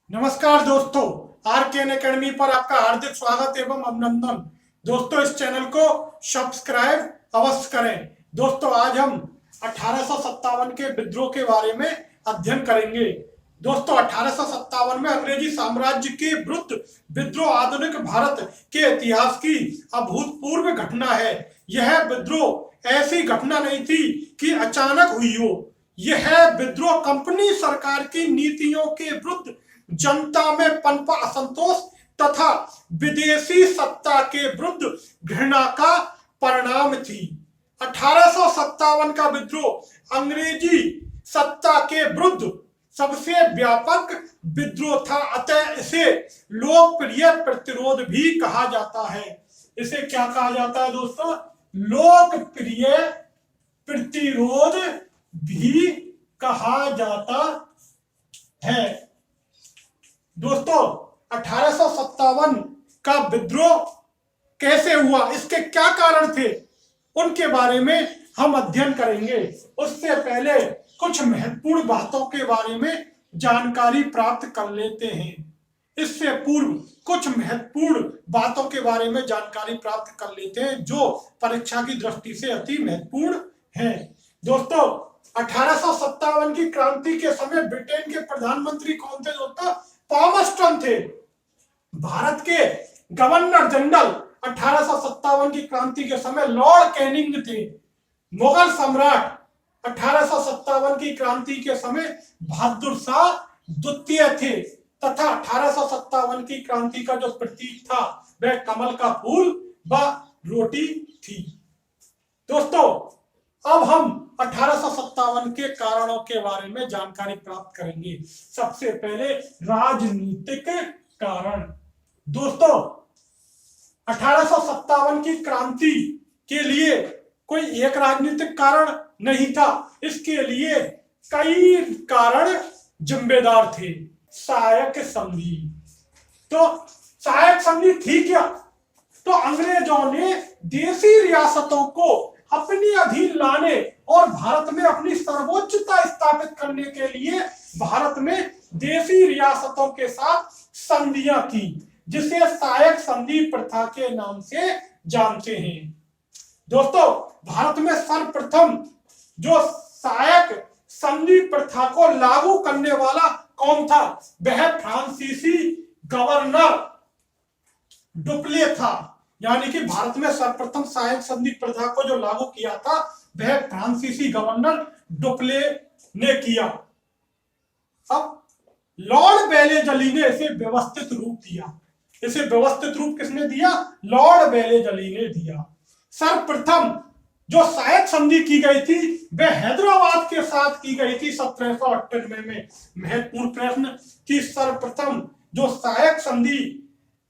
नमस्कार दोस्तों, आरकेएन एकेडमी पर आपका हार्दिक स्वागत एवं अभिनंदन। दोस्तों, इस चैनल को सब्सक्राइब अवश्य करें। दोस्तों, आज हम 1857 के विद्रोह के बारे में अध्ययन करेंगे। दोस्तों, 1857 में अंग्रेजी साम्राज्य के विरुद्ध विद्रोह आधुनिक भारत के इतिहास की अभूतपूर्व घटना है। यह विद्रोह ऐसी घटना नहीं थी कि अचानक हुई हो। यह विद्रोह कंपनी सरकार की नीतियों के विरुद्ध जनता में पनपा असंतोष तथा विदेशी सत्ता के विरुद्ध घृणा का परिणाम थी। 1857 का विद्रोह अंग्रेजी सत्ता के विरुद्ध सबसे व्यापक विद्रोह था, अतः इसे लोकप्रिय प्रतिरोध भी कहा जाता है। इसे क्या कहा जाता है दोस्तों? लोकप्रिय प्रतिरोध भी कहा जाता है। दोस्तों, 1857 का विद्रोह कैसे हुआ, इसके क्या कारण थे, उनके बारे में हम अध्ययन करेंगे। उससे पहले कुछ महत्वपूर्ण बातों के बारे में जानकारी प्राप्त कर लेते हैं। इससे पूर्व कुछ महत्वपूर्ण बातों के बारे में जानकारी प्राप्त कर लेते हैं जो परीक्षा की दृष्टि से अति महत्वपूर्ण है। दोस्तों, 1857 की क्रांति के समय ब्रिटेन के प्रधानमंत्री कौन थे दोस्तों? पामस्टन थे। भारत के गवर्नर जनरल 1857 की क्रांति के समय लॉर्ड कैनिंग थे। मुगल सम्राट 1857 की क्रांति के समय बहादुर शाह द्वितीय थे तथा 1857 की क्रांति का जो प्रतीक था वह कमल का फूल व रोटी थी। दोस्तों, अब हम 1857 के कारणों के बारे में जानकारी प्राप्त करेंगे। सबसे पहले राजनीतिक कारण। दोस्तों, 1857 की क्रांति के लिए कोई एक राजनीतिक कारण नहीं था, इसके लिए कई कारण जिम्मेदार थे। सहायक संधि। तो सहायक संधि थी क्या? तो अंग्रेजों ने देशी रियासतों को अपनी अधीन लाने और भारत में अपनी सर्वोच्चता स्थापित करने के लिए भारत में देशी रियासतों के साथ संधियां की, जिसे सहायक संधि प्रथा के नाम से जानते हैं। दोस्तों, भारत में सर्वप्रथम जो सहायक संधि प्रथा को लागू करने वाला कौन था? वह फ्रांसीसी गवर्नर डुप्ले था। यानी कि भारत में सर्वप्रथम सहायक संधि प्रथा को जो लागू किया था वह फ्रांसीसी गवर्नर डुप्ले ने किया। अब लॉर्ड वेलेजली ने इसे व्यवस्थित रूप दिया। इसे व्यवस्थित रूप किसने दिया? लॉर्ड वेलेजली ने दिया। सर्वप्रथम जो सहायक संधि की गई थी वह हैदराबाद के साथ की गई थी 1798 में। महत्वपूर्ण प्रश्न कि सर्वप्रथम जो सहायक संधि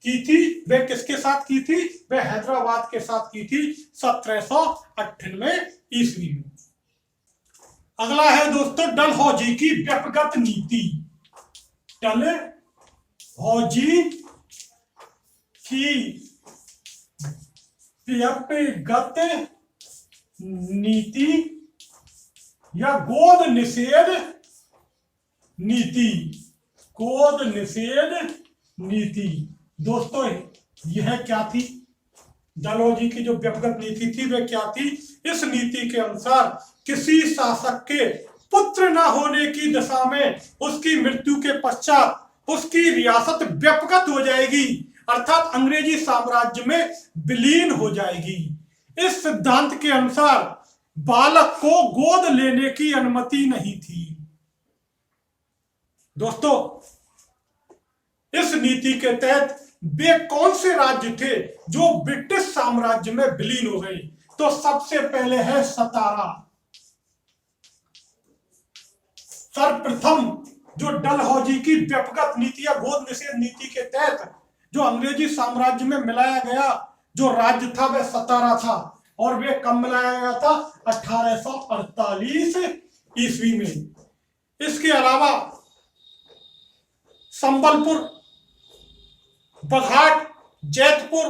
की थी वह किसके साथ की थी? वह हैदराबाद के साथ की थी 1798 ईस्वी में। अगला है दोस्तों डलहौजी की व्यक्तिगत नीति। डलहौजी की व्यक्तिगत नीति या गोद निषेध नीति। गोद निषेध नीति। दोस्तों, यह क्या थी? डलहौजी की जो व्यक्तिगत नीति थी वह क्या थी? इस नीति के अनुसार किसी शासक के पुत्र न होने की दशा में उसकी मृत्यु के पश्चात उसकी रियासत व्यक्तिगत हो जाएगी, अर्थात अंग्रेजी साम्राज्य में विलीन हो जाएगी। इस सिद्धांत के अनुसार बालक को गोद लेने की अनुमति नहीं थी। दोस्तों, इस नीति के तहत वे कौन से राज्य थे जो ब्रिटिश साम्राज्य में विलीन हो गए? तो सबसे पहले है सतारा। सर्वप्रथम जो डलहौजी की व्यक्तिगत नीति या गोद निषेध नीति के तहत जो अंग्रेजी साम्राज्य में मिलाया गया जो राज्य था वह सतारा था, और वे कब मिलाया गया था? 1848 ईस्वी में। इसके अलावा संबलपुर, बघाट, जैतपुर,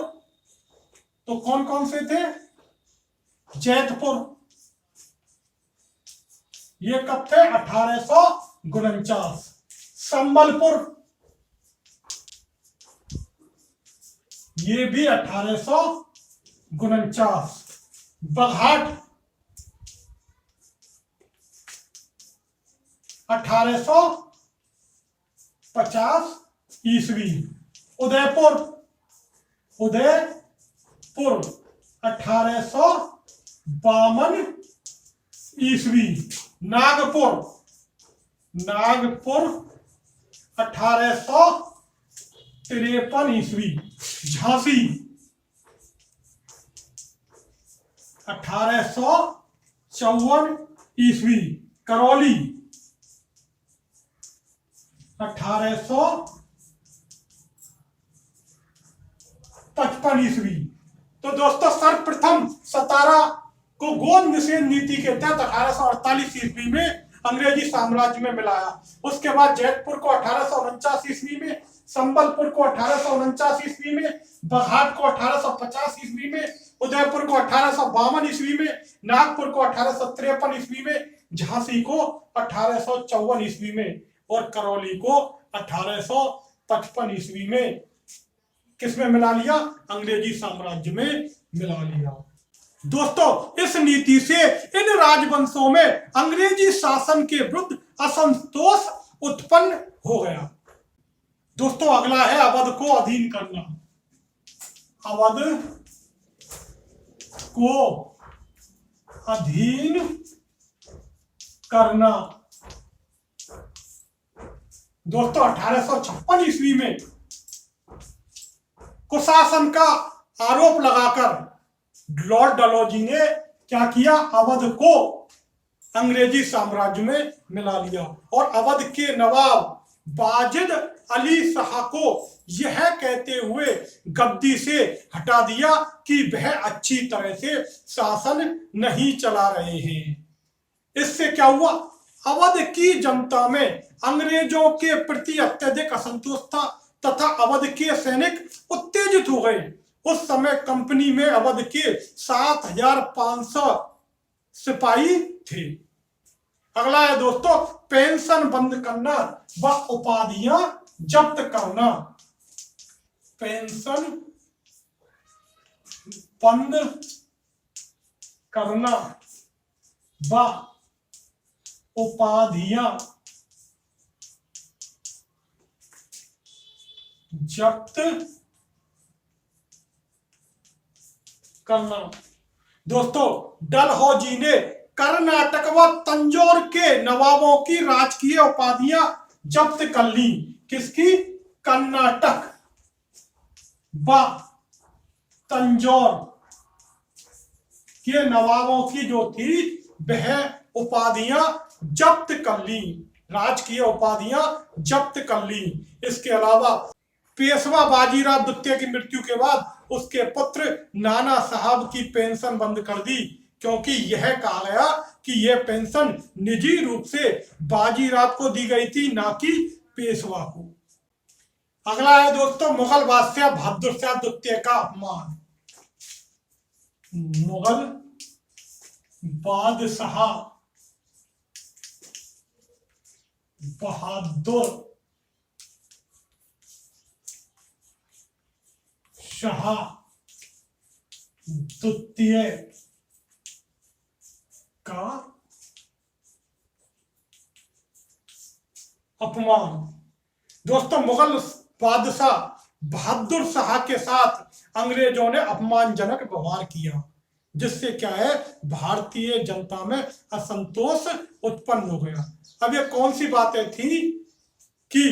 तो कौन कौन से थे? जैतपुर, ये कब थे? 1849। संबलपुर ये भी 1849। बघाट 1850 ईस्वी। उदयपुर 1852 ईस्वी। नागपुर 1853 ईस्वी। झांसी 1854 ईस्वी। करौली 1855 ईस्वी। तो दोस्तों सर्वप्रथम सतारा को गोंद निषेध नीति के तहत 1848 ईस्वी में अंग्रेजी साम्राज्य में मिलाया। उसके बाद जैतपुर को 1849 ईस्वी में, संबलपुर को 1849 ईस्वी में, बघाट को 1850 ईस्वी में, उदयपुर को 1852 ईस्वी में, नागपुर को 1853 ईस्वी में, झांसी को 1854 ईस्वी में और करौली को 1855 ईस्वी में किसमें मिला लिया? अंग्रेजी साम्राज्य में मिला लिया। दोस्तों इस नीति से इन राजवंशों में अंग्रेजी शासन के विरुद्ध असंतोष उत्पन्न हो गया। दोस्तों अगला है अवध को अधीन करना। अवध को अधीन करना। दोस्तों 1856 ईस्वी में कुशासन का आरोप लगाकर लॉर्ड डलहौजी ने क्या किया? अवध को अंग्रेजी साम्राज्य में मिला लिया और अवध के नवाब वाजिद अली शाह को यह कहते हुए गद्दी से हटा दिया कि वह अच्छी तरह से शासन नहीं चला रहे हैं। इससे क्या हुआ? अवध की जनता में अंग्रेजों के प्रति अत्यधिक असंतोष था तथा अवध के सैनिक उत्तेजित हो गए। उस समय कंपनी में अवध के 7500 सिपाही थे। अगला है दोस्तों पेंशन बंद करना व उपाधियां जब्त करना। पेंशन बंद करना व उपाधियां जब्त करना। दोस्तों डलहौजी ने कर्नाटक व तंजौर के नवाबों की राजकीय उपाधियां जब्त कर ली। किसकी? कर्नाटक व तंजौर के नवाबों की जो थी वह उपाधियां जब्त कर ली, राजकीय उपाधियां जब्त कर ली। इसके अलावा पेशवा बाजीराव द्वितीय की मृत्यु के बाद उसके पुत्र नाना साहब की पेंशन बंद कर दी, क्योंकि यह कहा गया कि यह पेंशन निजी रूप से बाजीराव को दी गई थी, ना कि पेशवा को। अगला है दोस्तों मुगल बादशाह बहादुर शाह द्वितीय का अपमान। मुगल बादशाह बहादुर शाह द्वितीय का अपमान। दोस्तों मुगल बादशाह बहादुर शाह के साथ अंग्रेजों ने अपमानजनक व्यवहार किया, जिससे क्या है भारतीय जनता में असंतोष उत्पन्न हो गया। अब ये कौन सी बातें थी कि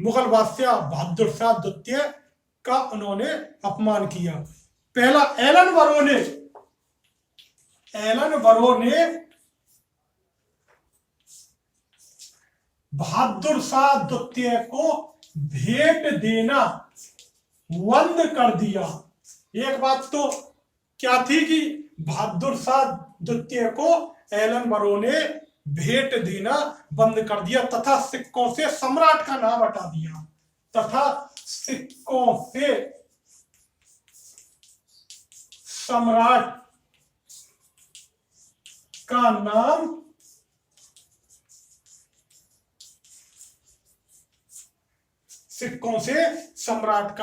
मुगल बादशाह बहादुर शाह द्वितीय का उन्होंने अपमान किया? पहला, एलन बरो ने बहादुर शाह द्वितीय को भेंट देना बंद कर दिया। एक बात तो क्या थी कि बहादुर शाह द्वितीय को एलन बरो ने भेंट देना बंद कर दिया तथा सिक्कों से सम्राट का नाम हटा दिया, तथा सिक्कों से सम्राट का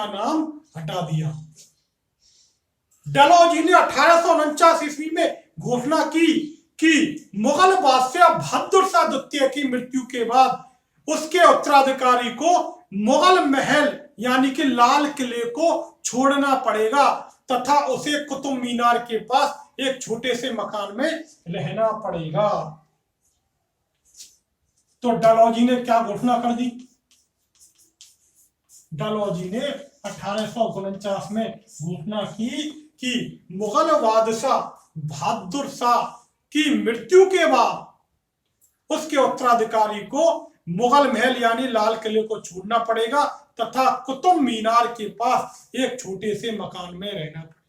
नाम हटा दिया। डलहौजी ने 1849 ईस्वी में घोषणा की कि मुगल बादशाह बहादुर शाह द्वितीय की मृत्यु के बाद उसके उत्तराधिकारी को मुगल महल यानी कि लाल किले को छोड़ना पड़ेगा तथा उसे कुतुब मीनार के पास एक छोटे से मकान में रहना पड़ेगा। तो डलहौजी ने क्या घोषणा कर दी? डलहौजी ने 1849 में घोषणा की कि मुगल बादशाह बहादुर शाह की मृत्यु के बाद उसके उत्तराधिकारी को मुगल महल यानी लाल किले को छोड़ना पड़ेगा तथा कुतुब मीनार के पास एक छोटे से मकान में रहना पड़ेगा।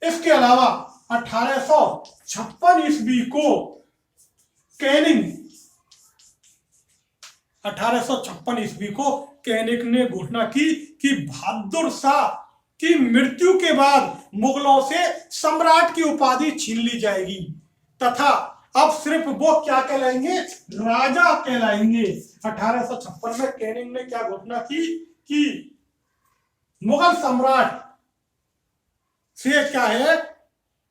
इसके अलावा 1856 ईस्वी को कैनिंग 1856 ईस्वी को कैनिंग ने घोषणा की कि बहादुर शाह की मृत्यु के बाद मुगलों से सम्राट की उपाधि छीन ली जाएगी तथा अब सिर्फ वो क्या कहलाएंगे? राजा कहलाएंगे। 1856 में कैनिंग ने क्या घोषणा की कि मुगल सम्राट से क्या है,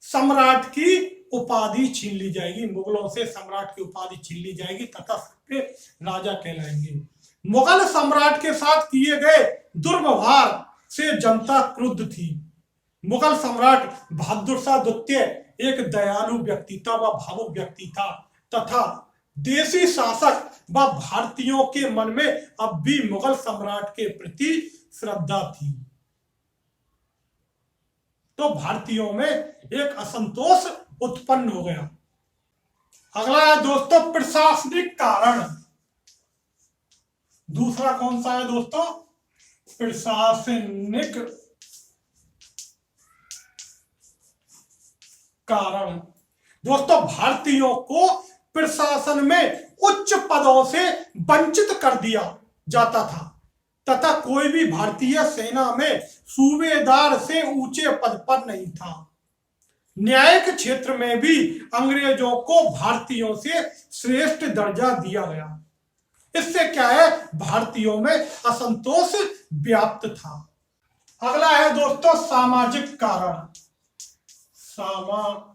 सम्राट की उपाधि छीन ली जाएगी, मुगलों से सम्राट की उपाधि छीन ली जाएगी तथा फिर राजा कहलाएंगे। मुगल सम्राट के साथ किए गए दुर्व्यवहार से जनता क्रुद्ध थी। मुगल सम्राट बहादुर शाह द्वितीय एक दयालु व्यक्ति था व भावुक व्यक्ति था तथा देशी शासक व भारतीयों के मन में अब भी मुगल सम्राट के प्रति श्रद्धा थी। तो भारतीयों में एक असंतोष उत्पन्न हो गया। अगला है दोस्तों प्रशासनिक कारण। दूसरा कौन सा है दोस्तों? प्रशासनिक कारण। दोस्तों भारतीयों को प्रशासन में उच्च पदों से वंचित कर दिया जाता था तथा कोई भी भारतीय सेना में सूबेदार से ऊंचे पद पर नहीं था। न्यायिक क्षेत्र में भी अंग्रेजों को भारतीयों से श्रेष्ठ दर्जा दिया गया। इससे क्या है, भारतीयों में असंतोष व्याप्त था। अगला है दोस्तों सामाजिक कारण। सामाजिक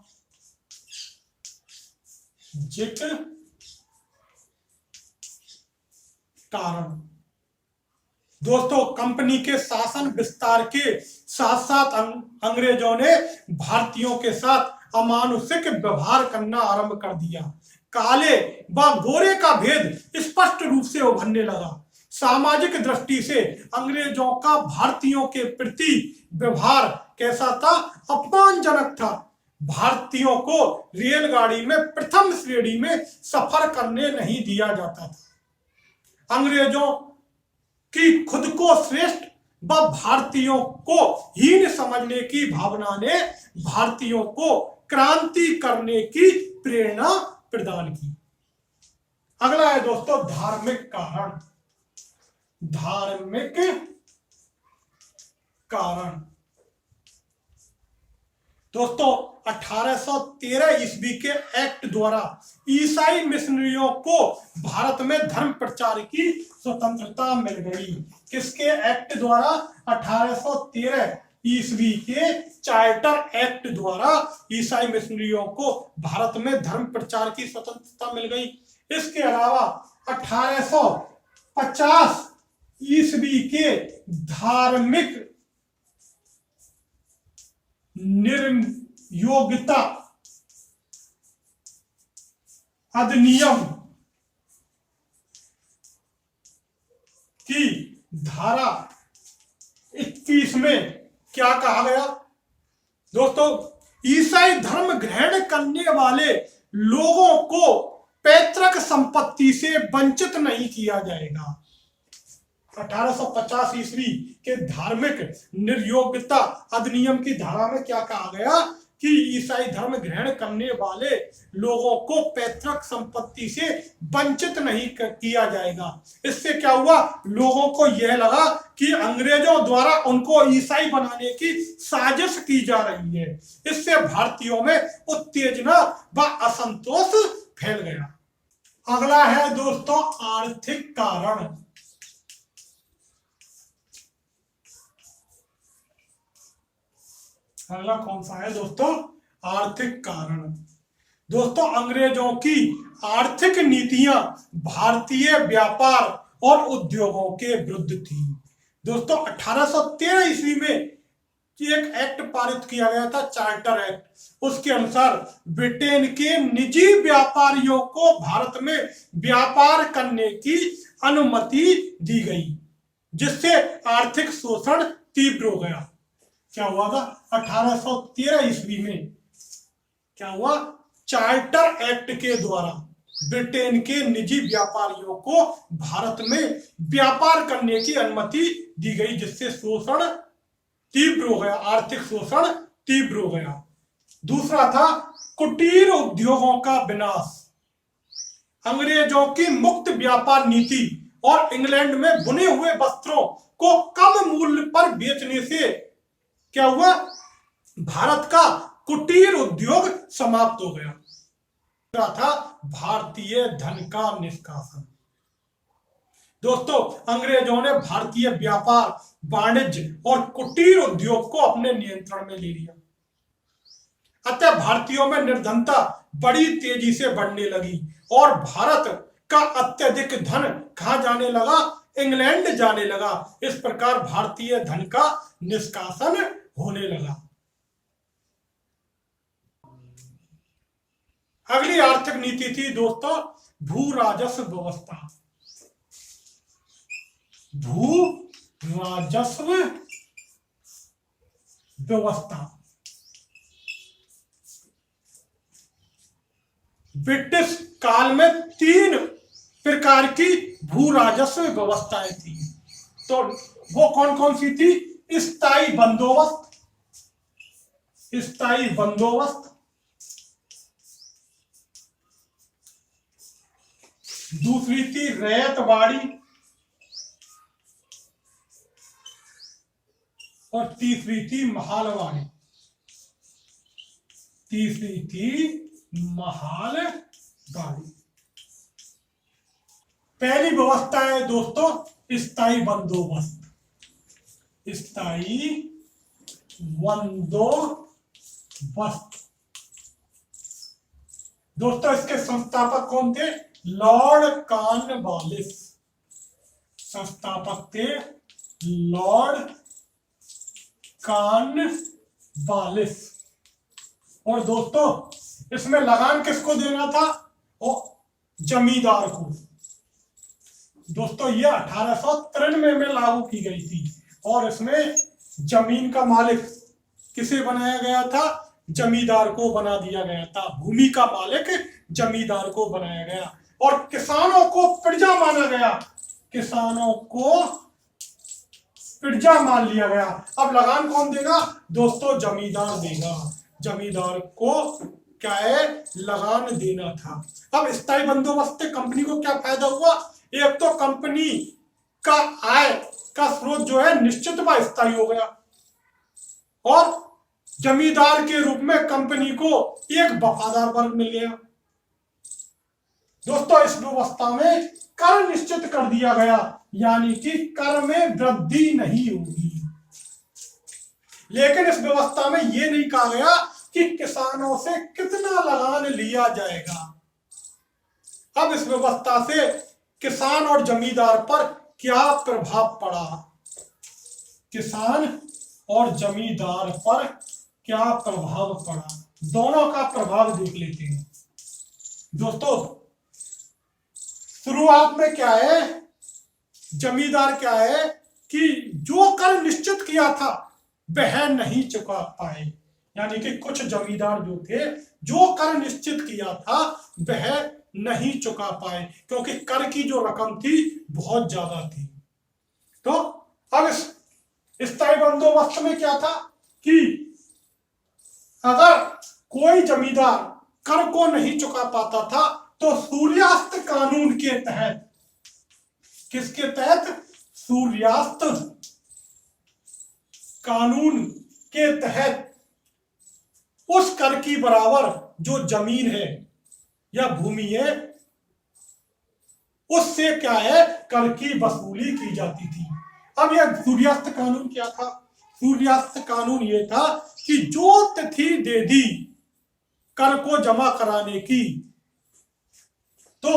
कारण। दोस्तों कंपनी के शासन विस्तार के साथ साथ अंग्रेजों ने भारतीयों के साथ अमानुषिक व्यवहार करना आरंभ कर दिया। काले व गोरे का भेद स्पष्ट रूप से उभरने लगा। सामाजिक दृष्टि से अंग्रेजों का भारतीयों के प्रति व्यवहार कैसा था? अपमानजनक था। भारतीयों को रेलगाड़ी में प्रथम श्रेणी में सफर करने नहीं दिया जाता था। अंग्रेजों की खुद को श्रेष्ठ व भारतीयों को हीन समझने की भावना ने भारतीयों को क्रांति करने की प्रेरणा प्रदान की। अगला है दोस्तों धार्मिक कारण। धार्मिक कारण। दोस्तों 1813 ईस्वी के एक्ट द्वारा ईसाई मिशनरियों को भारत में धर्म प्रचार की स्वतंत्रता मिल गई। किसके एक्ट द्वारा? 1813 ईस्वी के चार्टर एक्ट द्वारा ईसाई मिशनरियों को भारत में धर्म प्रचार की स्वतंत्रता मिल गई। इसके अलावा 1850 ईस्वी के धार्मिक निर्योग्यता अधिनियम की धारा 21 में क्या कहा गया? दोस्तों ईसाई धर्म ग्रहण करने वाले लोगों को पैतृक संपत्ति से वंचित नहीं किया जाएगा। 1850 ईस्वी के धार्मिक निर्योग्यता अधिनियम की धारा में क्या कहा गया कि ईसाई धर्म ग्रहण करने वाले लोगों को पैतृक संपत्ति से वंचित नहीं किया जाएगा। इससे क्या हुआ, लोगों को यह लगा कि अंग्रेजों द्वारा उनको ईसाई बनाने की साजिश की जा रही है। इससे भारतीयों में उत्तेजना व असंतोष फैल गया। अगला है दोस्तों आर्थिक कारण। अगला कौन सा है दोस्तों? आर्थिक कारण। दोस्तों अंग्रेजों की आर्थिक नीतियां भारतीय व्यापार और उद्योगों के विरुद्ध थी। दोस्तों 1813 ईस्वी में एक एक्ट पारित किया गया था, चार्टर एक्ट। उसके अनुसार ब्रिटेन के निजी व्यापारियों को भारत में व्यापार करने की अनुमति दी गई, जिससे आर्थिक शोषण तीव्र हो गया। क्या हुआ था 1813 ईस्वी में? क्या हुआ? चार्टर एक्ट के द्वारा ब्रिटेन के निजी व्यापारियों को भारत में व्यापार करने की अनुमति दी गई, जिससे शोषण तीव्र हो गया, आर्थिक शोषण तीव्र हो गया। दूसरा था कुटीर उद्योगों का विनाश। अंग्रेजों की मुक्त व्यापार नीति और इंग्लैंड में बुने हुए वस्त्रों को कम मूल्य पर बेचने से क्या हुआ? भारत का कुटीर उद्योग समाप्त हो गया। दूसरा था भारतीय धन का निष्कासन। दोस्तों अंग्रेजों ने भारतीय व्यापार, वाणिज्य और कुटीर उद्योग को अपने नियंत्रण में ले लिया। अतः भारतीयों में निर्धनता बड़ी तेजी से बढ़ने लगी और भारत का अत्यधिक धन कहां जाने लगा? इंग्लैंड जाने लगा। इस प्रकार भारतीय धन का निष्कासन होने लगा। अगली आर्थिक नीति थी दोस्तों भू राजस्व व्यवस्था। भू राजस्व व्यवस्था ब्रिटिश काल में 3 प्रकार की भू राजस्व व्यवस्थाएं थी। तो वो कौन कौन सी थी? स्थायी बंदोबस्त, स्थायी बंदोबस्त, दूसरी थी रैयतवाड़ी और तीसरी थी महालवाड़ी। तीसरी थी महालवाड़ी। पहली व्यवस्था है दोस्तों स्थायी बंदोबस्त। स्थायी बंदोबस्त। दोस्तों इसके संस्थापक कौन थे? Lord Cornwallis. संस्थापक थे लॉर्ड कॉर्नवालिस। और दोस्तों इसमें लगान किसको देना था? जमींदार को। दोस्तों ये 1893 में लागू की गई थी और इसमें जमीन का मालिक किसे बनाया गया था? जमींदार को बना दिया गया था। भूमि का मालिक जमींदार को बनाया गया और किसानों को प्रजा माना गया। किसानों को प्रजा मान लिया गया। अब लगान कौन देगा? दोस्तों जमींदार देगा। जमींदार को क्या है? लगान देना था। अब स्थायी बंदोबस्त से कंपनी को क्या फायदा हुआ? एक तो कंपनी का आय का स्रोत जो है निश्चित व स्थायी हो गया और जमींदार के रूप में कंपनी को एक वफादार वर्ग मिल गया। दोस्तों इस व्यवस्था में कर निश्चित कर दिया गया, यानी कि कर में वृद्धि नहीं होगी। लेकिन इस व्यवस्था में यह नहीं कहा गया कि किसानों से कितना लगान लिया जाएगा। अब इस व्यवस्था से किसान और जमींदार पर क्या प्रभाव पड़ा? किसान और जमींदार पर क्या प्रभाव पड़ा? दोनों का प्रभाव देख लेते हैं। दोस्तों शुरुआत में क्या है? जमींदार क्या है कि जो कर निश्चित किया था वह नहीं चुका पाए, यानी कि कुछ जमींदार जो थे जो कर निश्चित किया था वह नहीं चुका पाए क्योंकि कर की जो रकम थी बहुत ज्यादा थी। तो अब इस स्थायी बंदोबस्त में क्या था कि अगर कोई जमींदार कर को नहीं चुका पाता था तो सूर्यास्त कानून के तहत, किसके तहत? सूर्यास्त कानून के तहत उस कर की बराबर जो जमीन है या भूमि है उससे क्या है? कर की वसूली की जाती थी। अब यह सूर्यास्त कानून क्या था? सूर्यास्त कानून ये था कि जो तिथि दे दी कर को जमा कराने की, तो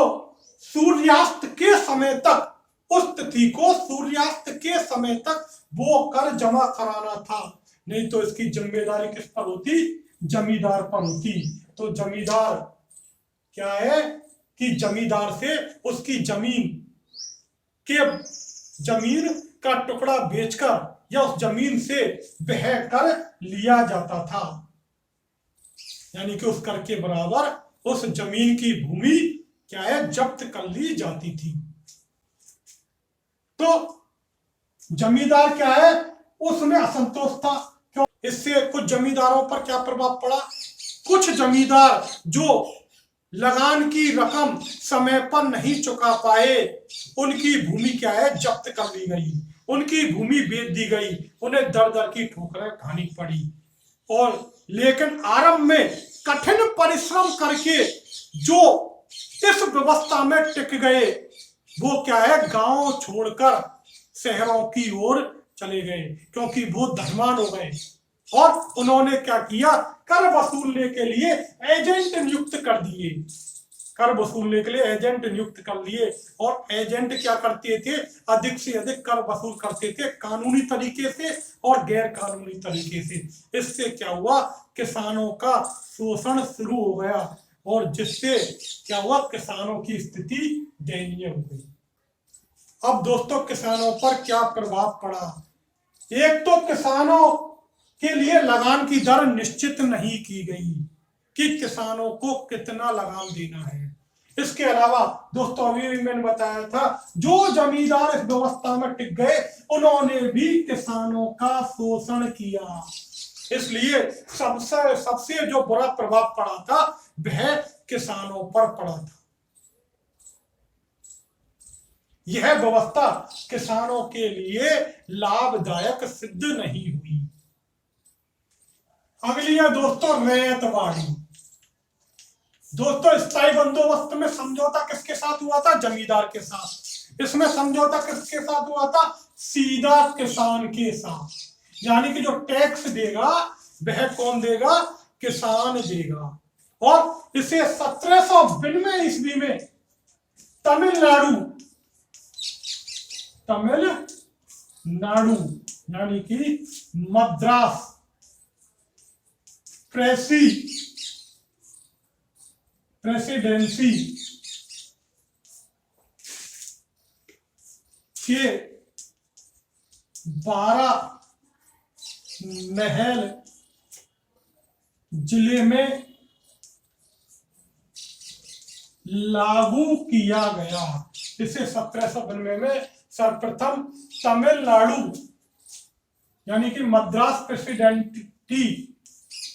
सूर्यास्त के समय तक उस तिथि को सूर्यास्त के समय तक वो कर जमा कराना था, नहीं तो इसकी जिम्मेदारी किस पर होती? जमींदार पर होती। तो जमींदार क्या है कि जमींदार से उसकी जमीन का टुकड़ा बेचकर या उस जमीन से वह कर लिया जाता था, यानी कि उस कर के बराबर उस जमीन की भूमि क्या है, जब्त कर ली जाती थी। तो जमींदार क्या है, उसमें असंतोष था। क्यों? इससे कुछ जमींदारों पर क्या प्रभाव पड़ा? कुछ जमींदार जो लगान की रकम समय पर नहीं चुका पाए, उनकी भूमि क्या है, जब्त कर ली गई, उनकी भूमि बेच दी गई, उन्हें दर दर की ठोकरें खानी पड़ी। और लेकिन आरंभ में कठिन परिश्रम करके जो इस व्यवस्था में टिक गए, वो क्या है, गांव छोड़कर शहरों की ओर चले गए, क्योंकि वो धनवान हो गए। और उन्होंने क्या किया, कर वसूलने के लिए एजेंट नियुक्त कर दिए, कर वसूलने के लिए एजेंट नियुक्त कर लिए। और एजेंट क्या करते थे, अधिक से अधिक कर वसूल करते थे, कानूनी तरीके से और गैर कानूनी तरीके से। इससे क्या हुआ, किसानों का शोषण शुरू हो गया, और जिससे क्या हुआ, किसानों की स्थिति दयनीय हो गई। अब दोस्तों किसानों पर क्या प्रभाव पड़ा? एक तो किसानों के लिए लगान की दर निश्चित नहीं की गई कि किसानों को कितना लगान देना है। इसके अलावा दोस्तों अभी भी मैंने बताया था, जो जमींदार इस व्यवस्था में टिक गए, उन्होंने भी किसानों का शोषण किया। इसलिए सबसे जो बुरा प्रभाव पड़ा था, वह किसानों पर पड़ा था। यह व्यवस्था किसानों के लिए लाभदायक सिद्ध नहीं हुई। अगली है दोस्तों रैयतवाड़ी। दोस्तों स्थायी बंदोबस्त में समझौता किसके साथ हुआ था? जमींदार के साथ। इसमें समझौता किसके साथ हुआ था? सीधा किसान के साथ। यानी कि जो टैक्स देगा वह कौन देगा? किसान देगा। और इसे 1792 ईस्वी में तमिलनाडु यानी कि मद्रास प्रेसिडेंसी के 12 महल जिले में लागू किया गया। इसे 1792 में सर्वप्रथम तमिलनाडु यानी कि मद्रास प्रेसिडेंसी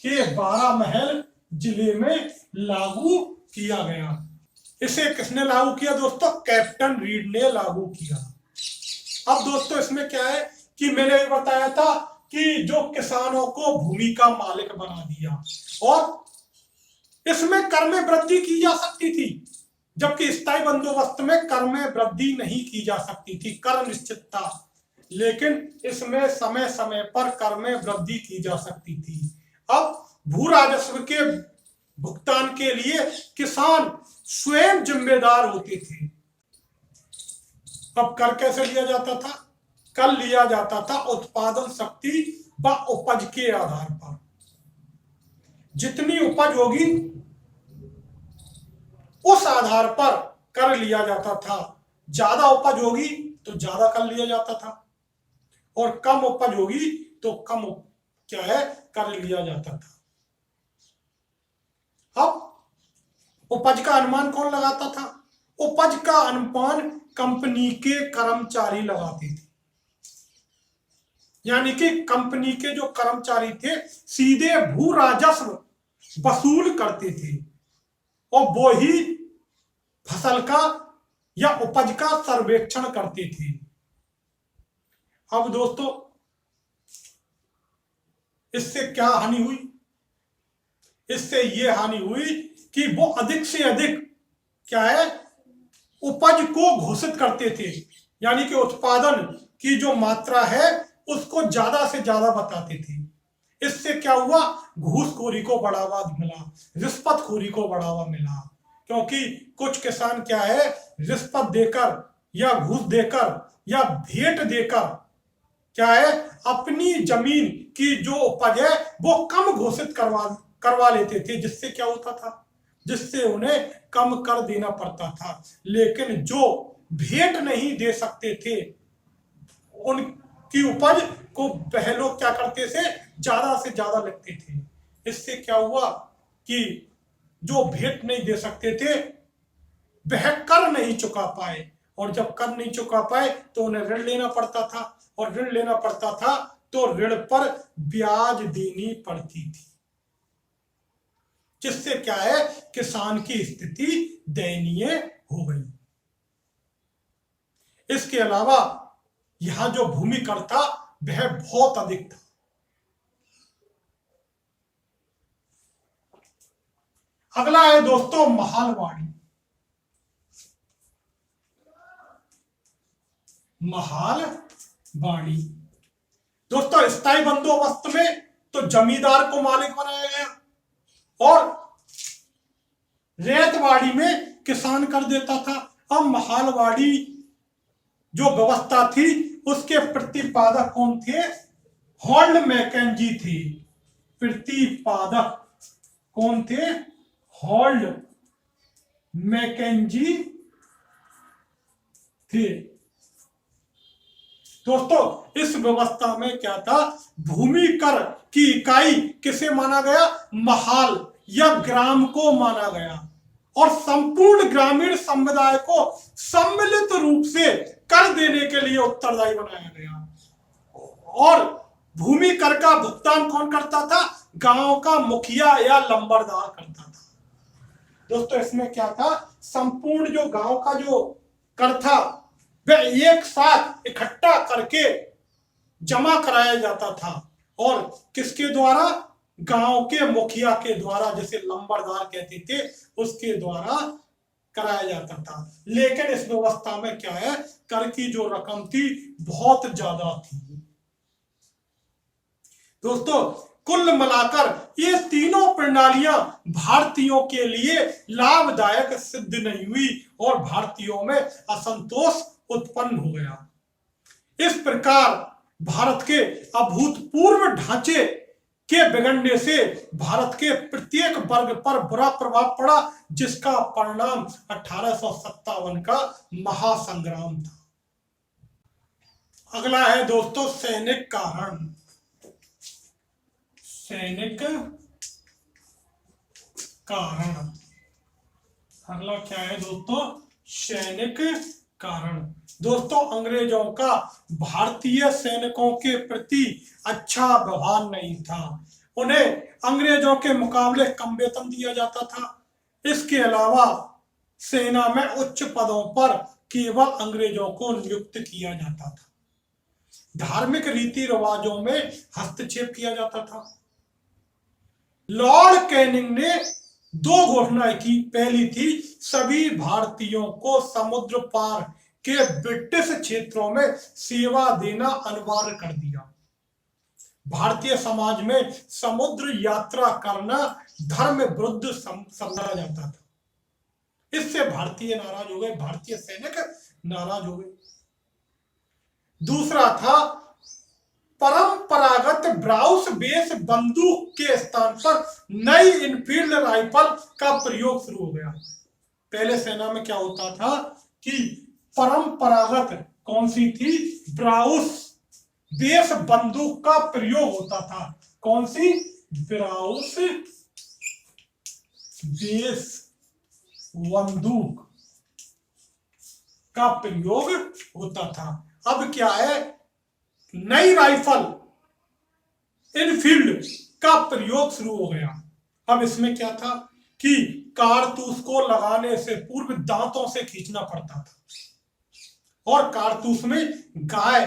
के 12 महल जिले में लागू किया गया। इसे किसने लागू किया दोस्तों? कैप्टन रीड ने लागू किया। अब दोस्तों इसमें क्या है कि मैंने भी बताया था कि जो किसानों को भूमि का मालिक बना दिया, और इसमें कर में वृद्धि की जा सकती थी, जबकि स्थायी बंदोबस्त में कर में वृद्धि नहीं की जा सकती थी, कर निश्चित था। लेकिन इसमें समय समय पर कर में वृद्धि की जा सकती थी। अब भू राजस्व के भुगतान के लिए किसान स्वयं जिम्मेदार होते थे। अब कर कैसे लिया जाता था? कर लिया जाता था उत्पादन शक्ति व उपज के आधार पर। जितनी उपज होगी उस आधार पर कर लिया जाता था। ज्यादा उपज होगी तो ज्यादा कर लिया जाता था, और कम उपज होगी तो कम क्या है, कर लिया जाता था। अब उपज का अनुमान कौन लगाता था? उपज का अनुमान कंपनी के कर्मचारी लगाते थे। यानी कि कंपनी के जो कर्मचारी थे सीधे भू राजस्व वसूल करते थे, और वो ही फसल का या उपज का सर्वेक्षण करते थे। अब दोस्तों इससे क्या हानि हुई? इससे ये हानि हुई कि वो अधिक से अधिक क्या है, उपज को घोषित करते थे। यानी कि उत्पादन की जो मात्रा है उसको ज्यादा से ज्यादा बताते थे। इससे क्या हुआ, घूसखोरी को बढ़ावा मिला, रिश्वतखोरी को बढ़ावा मिला। क्योंकि कुछ किसान क्या है, रिश्वत देकर या घूस देकर या भेंट देकर क्या है, अपनी जमीन की जो उपज है वो कम घोषित करवा लेते थे। जिससे क्या होता था, जिससे उन्हें कम कर देना पड़ता था। लेकिन जो भेंट नहीं दे सकते थे, उनकी उपज को वह लोग क्या करते थे, ज्यादा से ज्यादा लगते थे। इससे क्या हुआ कि जो भेंट नहीं दे सकते थे वह कर नहीं चुका पाए, और जब कर नहीं चुका पाए तो उन्हें ऋण लेना पड़ता था, और ऋण लेना पड़ता था तो ऋण पर ब्याज देनी पड़ती थी। जिससे क्या है, किसान की स्थिति दयनीय हो गई। इसके अलावा यहां जो भूमि कर था वह बहुत अधिक था। अगला है दोस्तों महालवाड़ी। महालवाड़ी दोस्तों, स्थायी बंदोबस्त में तो जमींदार को मालिक बनाया गया, और रैयतवाड़ी में किसान कर देता था। अब महालवाड़ी जो व्यवस्था थी उसके प्रतिपादक कौन थे, हॉल्ड मैकेंजी थे। प्रतिपादक कौन थे, हॉल्ड मैकेंजी थे। दोस्तों इस व्यवस्था में क्या था, भूमि कर की इकाई किसे माना गया, महाल या ग्राम को माना गया, और संपूर्ण ग्रामीण समुदाय को सम्मिलित रूप से कर देने के लिए उत्तरदायी बनाया गया। और भूमि कर का भुगतान कौन करता था, गांव का मुखिया या लंबरदार करता था। दोस्तों इसमें क्या था, संपूर्ण जो गांव का जो कर था वह एक साथ इकट्ठा करके जमा कराया जाता था, और किसके द्वारा, गांव के मुखिया के द्वारा, जिसे लंबरदार कहते थे, उसके द्वारा कराया जाता था। लेकिन इस व्यवस्था में क्या है, कर की जो रकम थी बहुत ज्यादा थी। दोस्तों कुल मिलाकर ये तीनों प्रणालियां भारतीयों के लिए लाभदायक सिद्ध नहीं हुई, और भारतीयों में असंतोष उत्पन्न हो गया। इस प्रकार भारत के अभूतपूर्व ढांचे के बिगड़ने से भारत के प्रत्येक वर्ग पर बुरा प्रभाव पड़ा, जिसका परिणाम 1857 का महासंग्राम था। अगला है दोस्तों सैनिक कारण। सैनिक कारण, अगला क्या है दोस्तों, सैनिक कारण। दोस्तों अंग्रेजों का भारतीय सैनिकों के प्रति अच्छा व्यवहार नहीं था। उन्हें अंग्रेजों के मुकाबले कम वेतन दिया जाता था। इसके अलावा सेना में उच्च पदों पर केवल अंग्रेजों को नियुक्त किया जाता था। धार्मिक रीति रिवाजों में हस्तक्षेप किया जाता था। लॉर्ड कैनिंग ने दो घोषणाएं की। पहली थी सभी भारतीयों को समुद्र पार के ब्रिटिश क्षेत्रों में सेवा देना अनिवार्य कर दिया। भारतीय समाज में समुद्र यात्रा करना धर्म विरुद्ध समझा जाता था। इससे भारतीय नाराज हो गए, भारतीय सैनिक नाराज हो गए। दूसरा था परंपरागत ब्राउस बेस बंदूक के स्थान पर नई इनफील्ड राइफल का प्रयोग शुरू हो गया। पहले सेना में क्या होता था कि परंपरागत कौन सी थी, ब्राउस बेस बंदूक का प्रयोग होता था। कौन सी, ब्राउस बेस बंदूक का प्रयोग होता था। अब क्या है, नई राइफल इनफील्ड का प्रयोग शुरू हो गया। अब इसमें क्या था कि कारतूस को लगाने से पूर्व दांतों से खींचना पड़ता था, और कारतूस में गाय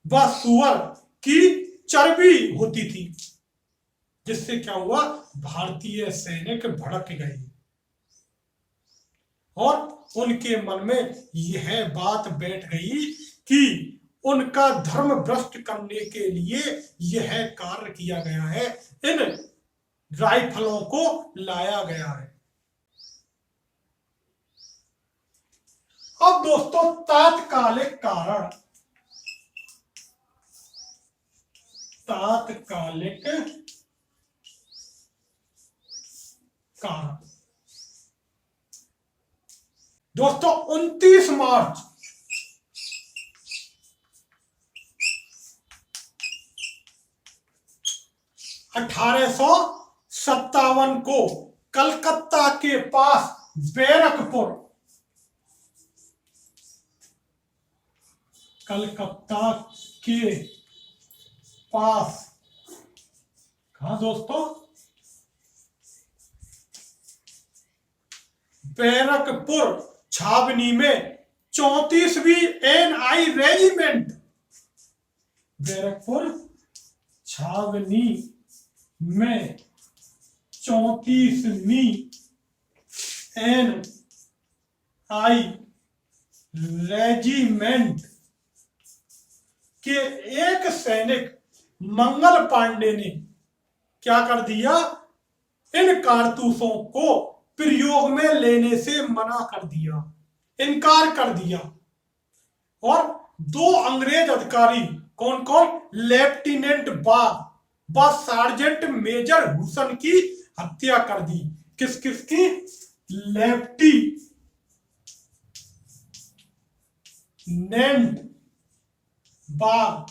व सुअर की चर्बी होती थी। जिससे क्या हुआ, भारतीय सैनिक भड़क गए, और उनके मन में यह बात बैठ गई कि उनका धर्म भ्रष्ट करने के लिए यह कार्य किया गया है, इन राइफलों को लाया गया है। अब दोस्तों तात्कालिक कारण, तात्कालिक कारण दोस्तों 29 मार्च 1857 को कलकत्ता के पास बैरकपुर, कलकत्ता के पास, कहा दोस्तों, बैरकपुर छावनी में 34वीं NI रेजिमेंट, बैरकपुर छावनी में 34वीं NI रेजिमेंट के एक सैनिक मंगल पांडे ने क्या कर दिया, इन कारतूसों को प्रयोग में लेने से मना कर दिया, इनकार कर दिया। और 2 अंग्रेज अधिकारी, कौन कौन, लेफ्टिनेंट बाग व सार्जेंट मेजर हुसन की हत्या कर दी। किस किस की, लेफ्टिनेंट बाग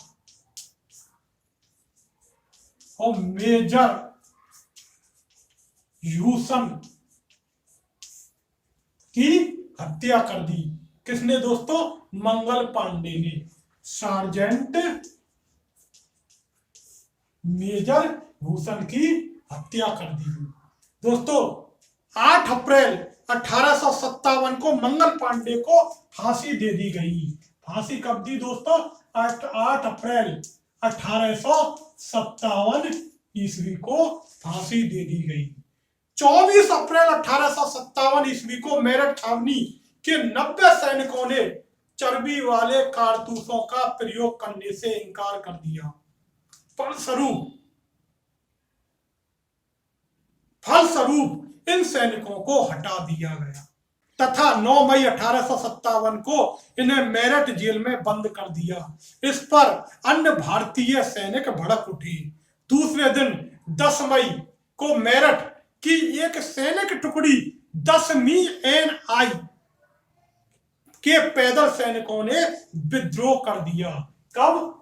और मेजर ह्यूसन की हत्या कर दी। किसने दोस्तों, मंगल पांडे ने। सार्जेंट मेजर ह्यूसन की हत्या कर दी। दोस्तों 8 अप्रैल 1857 को मंगल पांडे को फांसी दे दी गई। फांसी कब दी दोस्तों, 8 अप्रैल 1857 ईस्वी को फांसी दे दी गई। 24 अप्रैल 1857 ईस्वी को मेरठ छावनी के 90 सैनिकों ने चर्बी वाले कारतूसों का प्रयोग करने से इनकार कर दिया। फलस्वरूप इन सैनिकों को हटा दिया गया तथा 9 मई 1857 को इन्हें मेरठ जेल में बंद कर दिया। इस पर अन्य भारतीय सैनिक भड़क उठे। दूसरे दिन 10 मई को मेरठ की एक सैनिक टुकड़ी 10वीं NI के पैदल सैनिकों ने विद्रोह कर दिया। कब,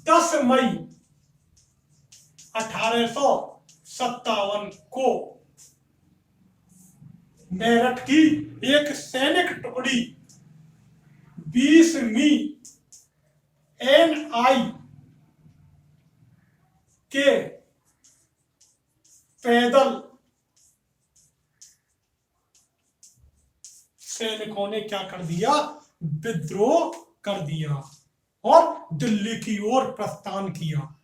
10 मई 1857 को मेरठ की एक सैनिक टुकड़ी 20वीं NI के पैदल सैनिकों ने क्या कर दिया, विद्रोह कर दिया और दिल्ली की ओर प्रस्थान किया।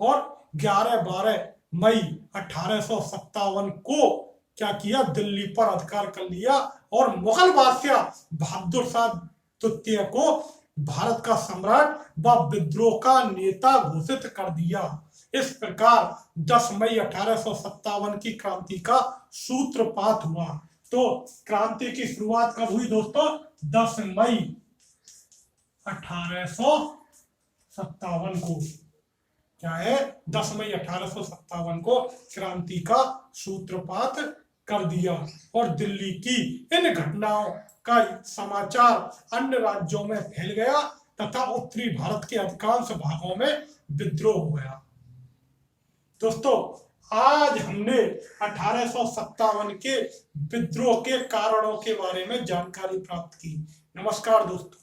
और 11-12 मई 1857 को क्या किया, दिल्ली पर अधिकार कर लिया और मुगल बादशाह बहादुर शाह द्वितीय को भारत का सम्राट व विद्रोह का नेता घोषित कर दिया। इस प्रकार 10 मई 1857 की क्रांति का सूत्रपात हुआ। तो क्रांति की शुरुआत कब हुई दोस्तों, 10 मई 1857 को। क्या है, 10 मई 1857 को क्रांति का सूत्रपात कर दिया और दिल्ली की इन घटनाओं का समाचार अन्य राज्यों में फैल गया तथा उत्तरी भारत के अधिकांश भागों में विद्रोह हो गया। दोस्तों आज हमने 1857 के विद्रोह के कारणों के बारे में जानकारी प्राप्त की। नमस्कार दोस्तों।